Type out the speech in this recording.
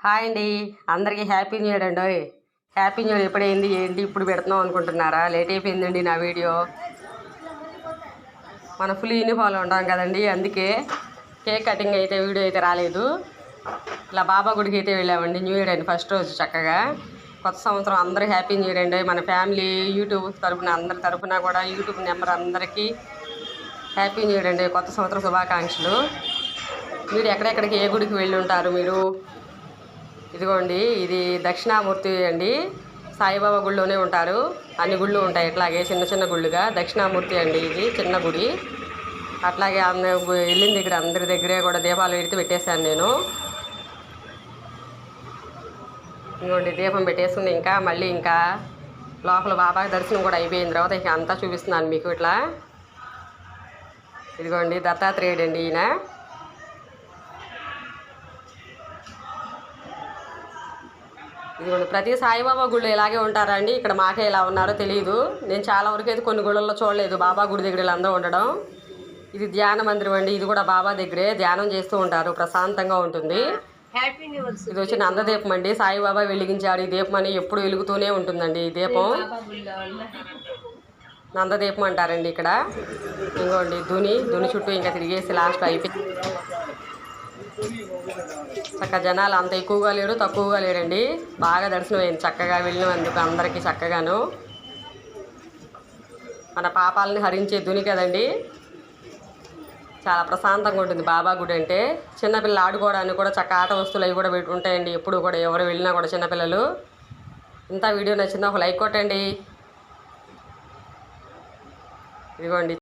Hi అండి, అందరికీ happy new year అండి. హ్యాపీ న్యూ ఇయర్ ఎప్పుడైంది ఏంటి ఇప్పుడు పెడుతున్నాం అనుకుంటున్నారా? లేట్ అయిపోయిందండి నా వీడియో. మన ఫుల్ యూనిఫామ్లో ఉంటాం కదండి, అందుకే కేక్ కటింగ్ అయితే వీడియో అయితే రాలేదు. ఇలా బాబా గుడికి అయితే వెళ్ళామండి. న్యూ ఇయర్ అండి, ఫస్ట్ రోజు చక్కగా కొత్త సంవత్సరం. అందరూ హ్యాపీ న్యూ ఇయర్ అండి. మన ఫ్యామిలీ యూట్యూబ్ తరపున అందరి తరపున కూడా యూట్యూబ్ నెంబర్ అందరికీ హ్యాపీ న్యూ ఇయర్ అండి, కొత్త సంవత్సరం శుభాకాంక్షలు. మీరు ఎక్కడెక్కడికి ఏ గుడికి వెళ్ళి ఉంటారు మీరు? ఇదిగోండి, ఇది దక్షిణామూర్తి అండి. సాయిబాబా గుళ్ళోనే ఉంటారు, అన్ని గుళ్ళు ఉంటాయి ఇట్లాగే చిన్న చిన్న గుళ్ళుగా. దక్షిణామూర్తి అండి, ఇది చిన్న గుడి. అట్లాగే వెళ్ళిన దగ్గర అందరి దగ్గరే కూడా దీపాలు ఎడితే పెట్టేశాను నేను. ఇదిగోండి, దీపం పెట్టేసుకుని ఇంకా మళ్ళీ ఇంకా లోపల బాబాకి దర్శనం కూడా అయిపోయిన తర్వాత ఇక అంతా చూపిస్తున్నాను మీకు ఇట్లా. ఇదిగోండి, దత్తాత్రేయుడు అండి ఈయన. ఇదిగోండి, ప్రతి సాయిబాబా గుళ్ళు ఇలాగే ఉంటారా అండి? ఇక్కడ మాకే ఇలా ఉన్నారో తెలియదు. నేను చాలా వరకు అయితే కొన్ని గుళ్ళల్లో చూడలేదు బాబా గుడి దగ్గర వీళ్ళందరూ ఉండడం. ఇది ధ్యాన మందిరం అండి, ఇది కూడా బాబా దగ్గరే ధ్యానం చేస్తూ ఉంటారు, ప్రశాంతంగా ఉంటుంది. ఇది వచ్చి నందదీపం అండి, సాయిబాబా వెలిగించాడు ఈ దీపం అని ఎప్పుడు వెలుగుతూనే ఉంటుందండి ఈ దీపం. నందదీపం అంటారండి ఇక్కడ. ఇంకోండి దుని చుట్టూ ఇంకా తిరిగేసి లాస్ట్ అయిపోయి చక్కగా జనాలు అంత ఎక్కువగా లేరు తక్కువగా లేరండి. బాగా దర్శనం అయింది చక్కగా వెళ్ళినందుకు అందరికీ. చక్కగాను మన పాపాలని హరించే దుని కదండి, చాలా ప్రశాంతంగా ఉంటుంది బాబా గుడి అంటే. చిన్నపిల్లలు ఆడుకోవడానికి కూడా చక్క ఆట వస్తువులు అవి కూడా ఉంటాయండి ఎప్పుడు కూడా, ఎవరు వెళ్ళినా కూడా చిన్నపిల్లలు. ఇంత వీడియో నచ్చిందో ఒక లైక్ కొట్టండి. ఇదిగోండి.